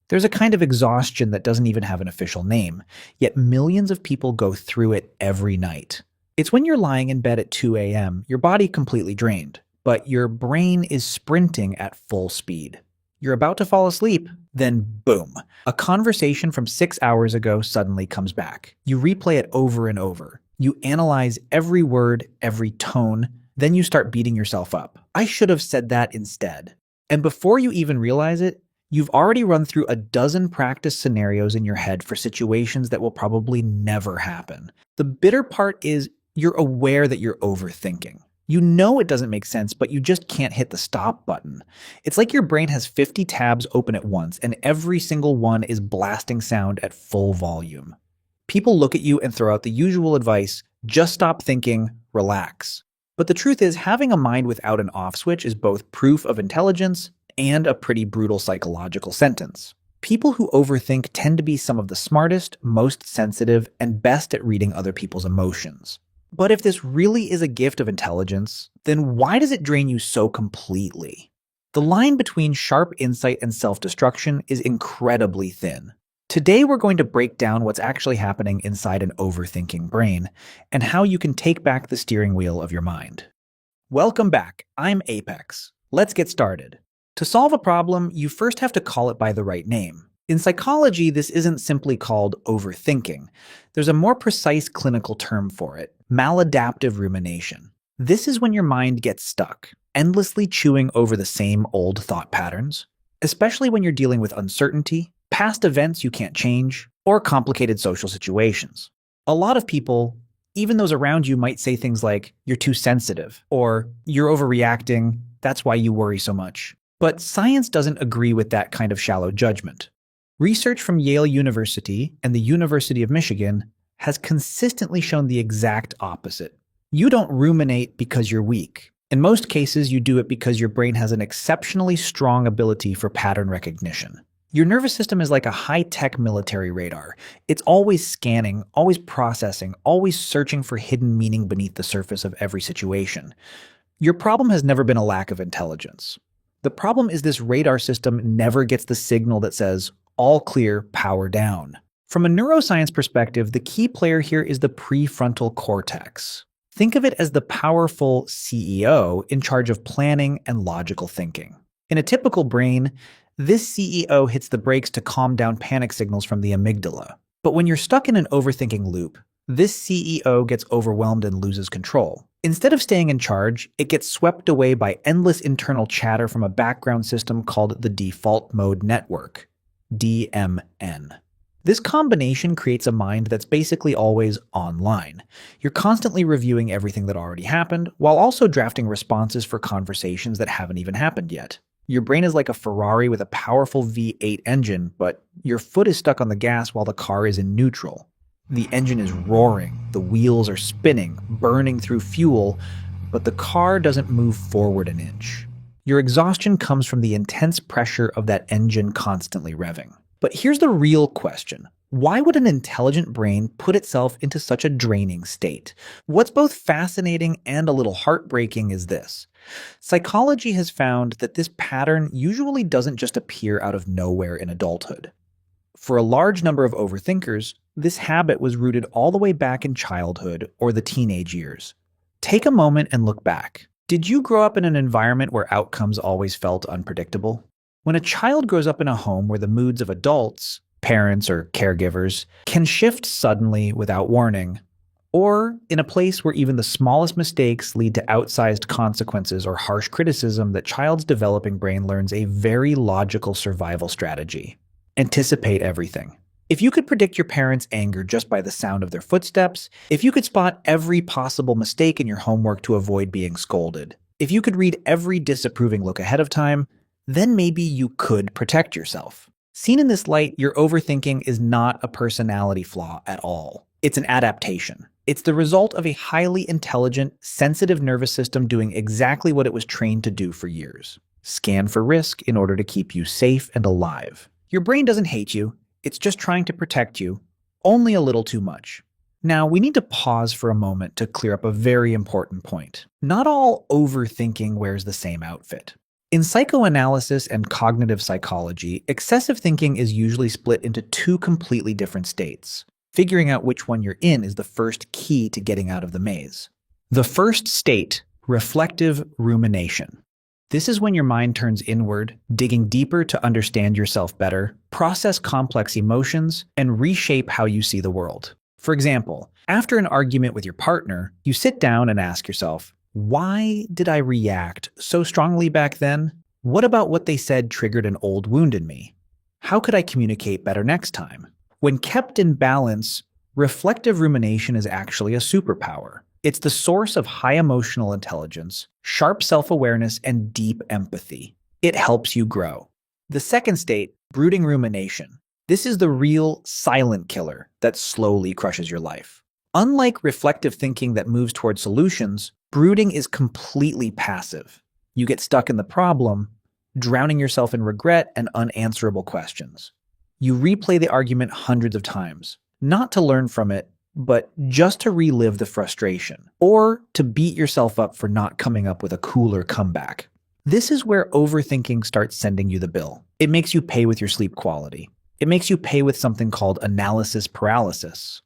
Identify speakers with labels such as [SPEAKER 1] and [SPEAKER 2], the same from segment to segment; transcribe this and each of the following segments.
[SPEAKER 1] There's a kind of exhaustion that doesn't even have an official name, yet millions of people go through it every night. It's when you're lying in bed at 2 a.m., your body completely drained, but your brain is sprinting at full speed. You're about to fall asleep, then boom, a conversation from 6 hours ago suddenly comes back. You replay it over and over. You analyze every word, every tone, then you start beating yourself up. I should have said that instead. And before you even realize it, you've already run through a dozen practice scenarios in your head for situations that will probably never happen. The bitter part is you're aware that you're overthinking. You know it doesn't make sense, but you just can't hit the stop button. It's like your brain has 50 tabs open at once, and every single one is blasting sound at full volume. People look at you and throw out the usual advice, just stop thinking, relax. But the truth is, having a mind without an off switch is both proof of intelligence and a pretty brutal psychological sentence. People who overthink tend to be some of the smartest, most sensitive, and best at reading other people's emotions. But if this really is a gift of intelligence, then why does it drain you so completely? The line between sharp insight and self-destruction is incredibly thin. Today we're going to break down what's actually happening inside an overthinking brain, and how you can take back the steering wheel of your mind. Welcome back, I'm Apex. Let's get started. To solve a problem, you first have to call it by the right name. In psychology, this isn't simply called overthinking. There's a more precise clinical term for it: maladaptive rumination. This is when your mind gets stuck, endlessly chewing over the same old thought patterns, especially when you're dealing with uncertainty, past events you can't change, or complicated social situations. A lot of people, even those around you, might say things like, "You're too sensitive," or "You're overreacting, that's why you worry so much." But science doesn't agree with that kind of shallow judgment. Research from Yale University and the University of Michigan has consistently shown the exact opposite. You don't ruminate because you're weak. In most cases, you do it because your brain has an exceptionally strong ability for pattern recognition. Your nervous system is like a high-tech military radar. It's always scanning, always processing, always searching for hidden meaning beneath the surface of every situation. Your problem has never been a lack of intelligence. The problem is this radar system never gets the signal that says, "All clear, power down." From a neuroscience perspective, the key player here is the prefrontal cortex. Think of it as the powerful CEO in charge of planning and logical thinking. In a typical brain, this CEO hits the brakes to calm down panic signals from the amygdala. But when you're stuck in an overthinking loop, this CEO gets overwhelmed and loses control. Instead of staying in charge, it gets swept away by endless internal chatter from a background system called the default mode network, DMN. This combination creates a mind that's basically always online. You're constantly reviewing everything that already happened, while also drafting responses for conversations that haven't even happened yet. Your brain is like a Ferrari with a powerful V8 engine, but your foot is stuck on the gas while the car is in neutral. The engine is roaring, the wheels are spinning, burning through fuel, but the car doesn't move forward an inch. Your exhaustion comes from the intense pressure of that engine constantly revving. But here's the real question. Why would an intelligent brain put itself into such a draining state? What's both fascinating and a little heartbreaking is this. Psychology has found that this pattern usually doesn't just appear out of nowhere in adulthood. For a large number of overthinkers, this habit was rooted all the way back in childhood or the teenage years. Take a moment and look back. Did you grow up in an environment where outcomes always felt unpredictable? When a child grows up in a home where the moods of adults, parents or caregivers, can shift suddenly without warning, or in a place where even the smallest mistakes lead to outsized consequences or harsh criticism, that child's developing brain learns a very logical survival strategy: anticipate everything. If you could predict your parents' anger just by the sound of their footsteps, if you could spot every possible mistake in your homework to avoid being scolded, if you could read every disapproving look ahead of time, then maybe you could protect yourself. Seen in this light, your overthinking is not a personality flaw at all. It's an adaptation. It's the result of a highly intelligent, sensitive nervous system doing exactly what it was trained to do for years: scan for risk in order to keep you safe and alive. Your brain doesn't hate you. It's just trying to protect you, only a little too much. Now, we need to pause for a moment to clear up a very important point. Not all overthinking wears the same outfit. In psychoanalysis and cognitive psychology, excessive thinking is usually split into two completely different states. Figuring out which one you're in is the first key to getting out of the maze. The first state, reflective rumination. This is when your mind turns inward, digging deeper to understand yourself better, process complex emotions, and reshape how you see the world. For example, after an argument with your partner, you sit down and ask yourself, why did I react so strongly back then? What about what they said triggered an old wound in me? How could I communicate better next time? When kept in balance, reflective rumination is actually a superpower. It's the source of high emotional intelligence, sharp self-awareness, and deep empathy. It helps you grow. The second state, brooding rumination. This is the real silent killer that slowly crushes your life. Unlike reflective thinking that moves toward solutions, brooding is completely passive. You get stuck in the problem, drowning yourself in regret and unanswerable questions. You replay the argument hundreds of times, not to learn from it, but just to relive the frustration, or to beat yourself up for not coming up with a cooler comeback. This is where overthinking starts sending you the bill. It makes you pay with your sleep quality. It makes you pay with something called analysis paralysis.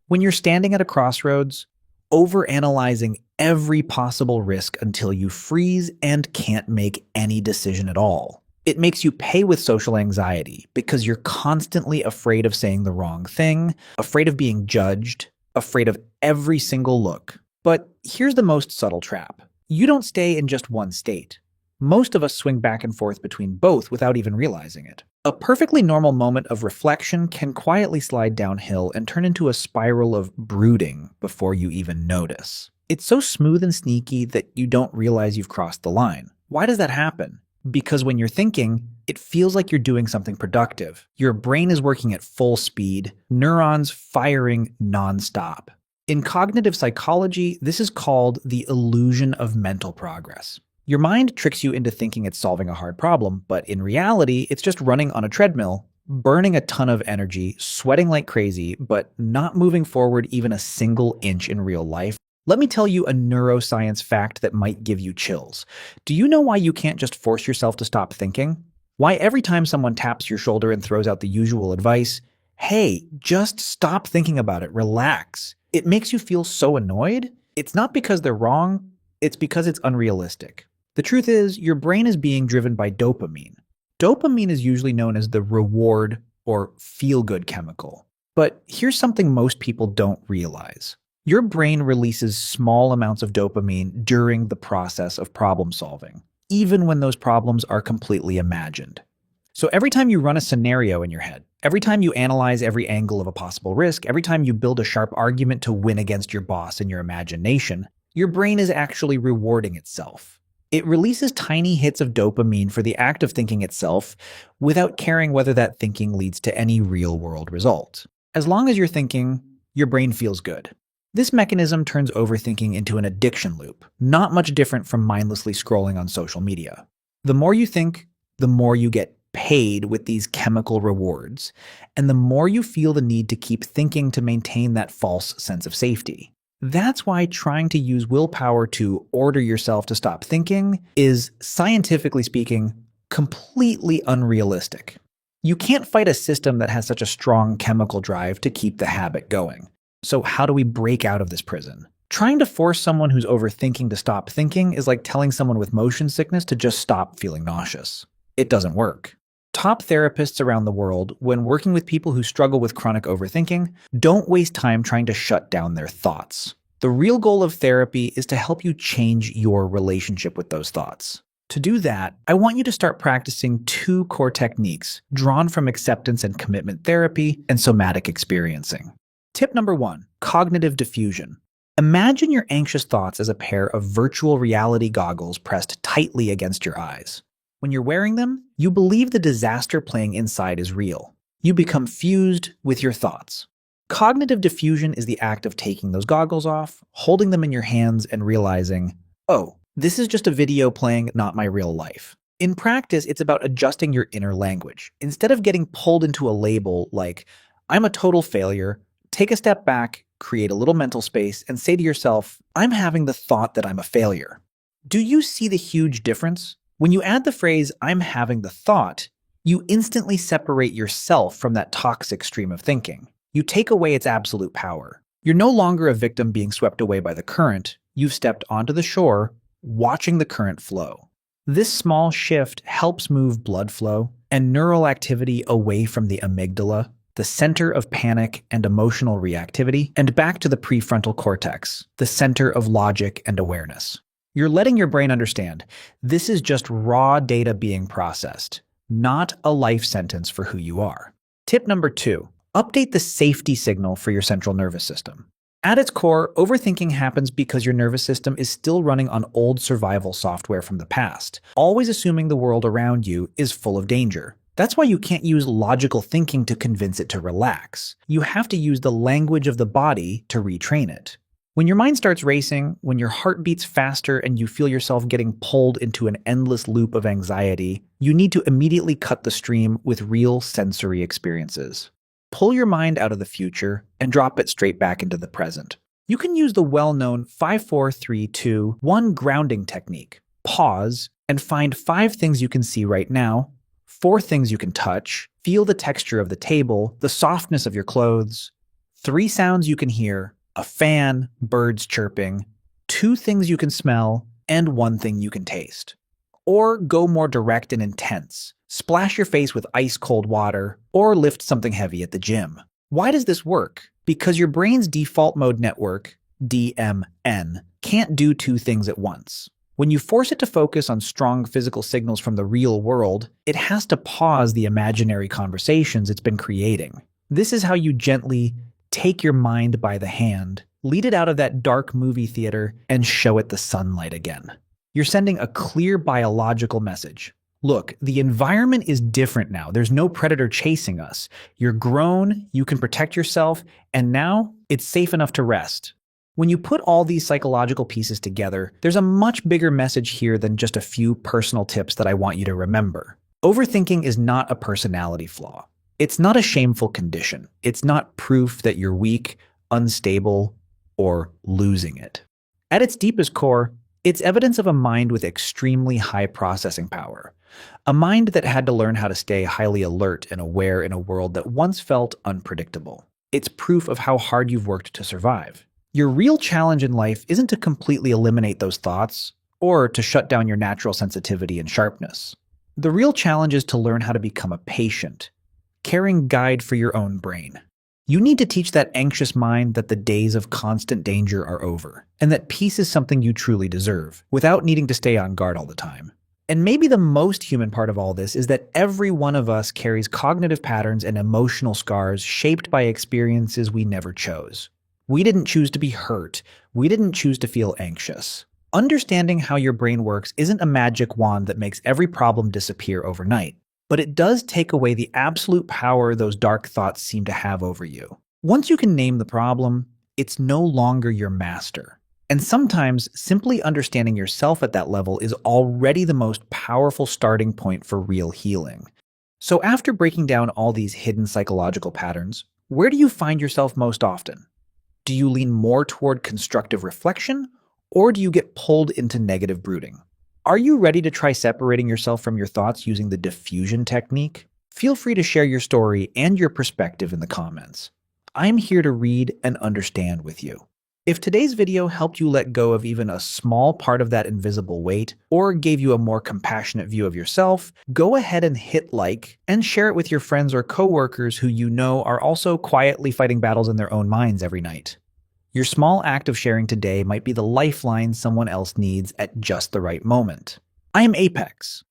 [SPEAKER 1] When you're standing at a crossroads, overanalyzing every possible risk until you freeze and can't make any decision at all. It makes you pay with social anxiety because you're constantly afraid of saying the wrong thing, afraid of being judged, afraid of every single look. But here's the most subtle trap. You don't stay in just one state. Most of us swing back and forth between both without even realizing it. A perfectly normal moment of reflection can quietly slide downhill and turn into a spiral of brooding before you even notice. It's so smooth and sneaky that you don't realize you've crossed the line. Why does that happen? Because when you're thinking, it feels like you're doing something productive. Your brain is working at full speed, neurons firing nonstop. In cognitive psychology, this is called the illusion of mental progress. Your mind tricks you into thinking it's solving a hard problem, but in reality, it's just running on a treadmill, burning a ton of energy, sweating like crazy, but not moving forward even a single inch in real life. Let me tell you a neuroscience fact that might give you chills. Do you know why you can't just force yourself to stop thinking? Why every time someone taps your shoulder and throws out the usual advice, hey, just stop thinking about it, relax, it makes you feel so annoyed? It's not because they're wrong, it's because it's unrealistic. The truth is, your brain is being driven by dopamine. Dopamine is usually known as the reward or feel-good chemical. But here's something most people don't realize. Your brain releases small amounts of dopamine during the process of problem solving, even when those problems are completely imagined. So every time you run a scenario in your head, every time you analyze every angle of a possible risk, every time you build a sharp argument to win against your boss in your imagination, your brain is actually rewarding itself. It releases tiny hits of dopamine for the act of thinking itself without caring whether that thinking leads to any real-world result. As long as you're thinking, your brain feels good. This mechanism turns overthinking into an addiction loop, not much different from mindlessly scrolling on social media. The more you think, the more you get paid with these chemical rewards, and the more you feel the need to keep thinking to maintain that false sense of safety. That's why trying to use willpower to order yourself to stop thinking is, scientifically speaking, completely unrealistic. You can't fight a system that has such a strong chemical drive to keep the habit going. So how do we break out of this prison? Trying to force someone who's overthinking to stop thinking is like telling someone with motion sickness to just stop feeling nauseous. It doesn't work. Top therapists around the world, when working with people who struggle with chronic overthinking, don't waste time trying to shut down their thoughts. The real goal of therapy is to help you change your relationship with those thoughts. To do that, I want you to start practicing 2 core techniques drawn from acceptance and commitment therapy and somatic experiencing. Tip number 1, cognitive diffusion. Imagine your anxious thoughts as a pair of virtual reality goggles pressed tightly against your eyes. When you're wearing them, you believe the disaster playing inside is real. You become fused with your thoughts. Cognitive diffusion is the act of taking those goggles off, holding them in your hands, and realizing, oh, this is just a video playing, not my real life. In practice, it's about adjusting your inner language. Instead of getting pulled into a label like, I'm a total failure, take a step back, create a little mental space, and say to yourself, I'm having the thought that I'm a failure. Do you see the huge difference? When you add the phrase, "I'm having the thought," you instantly separate yourself from that toxic stream of thinking. You take away its absolute power. You're no longer a victim being swept away by the current. You've stepped onto the shore, watching the current flow. This small shift helps move blood flow and neural activity away from the amygdala, the center of panic and emotional reactivity, and back to the prefrontal cortex, the center of logic and awareness. You're letting your brain understand this is just raw data being processed, not a life sentence for who you are. Tip number 2, update the safety signal for your central nervous system. At its core, overthinking happens because your nervous system is still running on old survival software from the past, always assuming the world around you is full of danger. That's why you can't use logical thinking to convince it to relax. You have to use the language of the body to retrain it. When your mind starts racing, when your heart beats faster and you feel yourself getting pulled into an endless loop of anxiety, you need to immediately cut the stream with real sensory experiences. Pull your mind out of the future and drop it straight back into the present. You can use the well-known 5-4-3-2-1 grounding technique. Pause and find 5 things you can see right now, 4 things you can touch, feel the texture of the table, the softness of your clothes, 3 sounds you can hear, a fan, birds chirping, 2 things you can smell, and 1 thing you can taste. Or go more direct and intense. Splash your face with ice-cold water, or lift something heavy at the gym. Why does this work? Because your brain's default mode network, DMN, can't do 2 things at once. When you force it to focus on strong physical signals from the real world, it has to pause the imaginary conversations it's been creating. This is how you gently take your mind by the hand, lead it out of that dark movie theater, and show it the sunlight again. You're sending a clear biological message. Look, the environment is different now. There's no predator chasing us. You're grown, you can protect yourself, and now it's safe enough to rest. When you put all these psychological pieces together, there's a much bigger message here than just a few personal tips that I want you to remember. Overthinking is not a personality flaw. It's not a shameful condition. It's not proof that you're weak, unstable, or losing it. At its deepest core, it's evidence of a mind with extremely high processing power. A mind that had to learn how to stay highly alert and aware in a world that once felt unpredictable. It's proof of how hard you've worked to survive. Your real challenge in life isn't to completely eliminate those thoughts or to shut down your natural sensitivity and sharpness. The real challenge is to learn how to become a patient, caring guide for your own brain. You need to teach that anxious mind that the days of constant danger are over, and that peace is something you truly deserve, without needing to stay on guard all the time. And maybe the most human part of all this is that every one of us carries cognitive patterns and emotional scars shaped by experiences we never chose. We didn't choose to be hurt. We didn't choose to feel anxious. Understanding how your brain works isn't a magic wand that makes every problem disappear overnight, but it does take away the absolute power those dark thoughts seem to have over you. Once you can name the problem, it's no longer your master. And sometimes simply understanding yourself at that level is already the most powerful starting point for real healing. So after breaking down all these hidden psychological patterns, where do you find yourself most often? Do you lean more toward constructive reflection, or do you get pulled into negative brooding? Are you ready to try separating yourself from your thoughts using the diffusion technique? Feel free to share your story and your perspective in the comments. I'm here to read and understand with you. If today's video helped you let go of even a small part of that invisible weight, or gave you a more compassionate view of yourself, go ahead and hit like and share it with your friends or coworkers who you know are also quietly fighting battles in their own minds every night. Your small act of sharing today might be the lifeline someone else needs at just the right moment. I am Apex.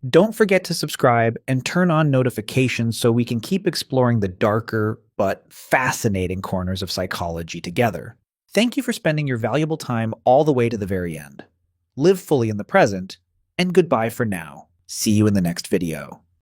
[SPEAKER 1] Don't forget to subscribe and turn on notifications so we can keep exploring the darker but fascinating corners of psychology together. Thank you for spending your valuable time all the way to the very end. Live fully in the present, and goodbye for now. See you in the next video.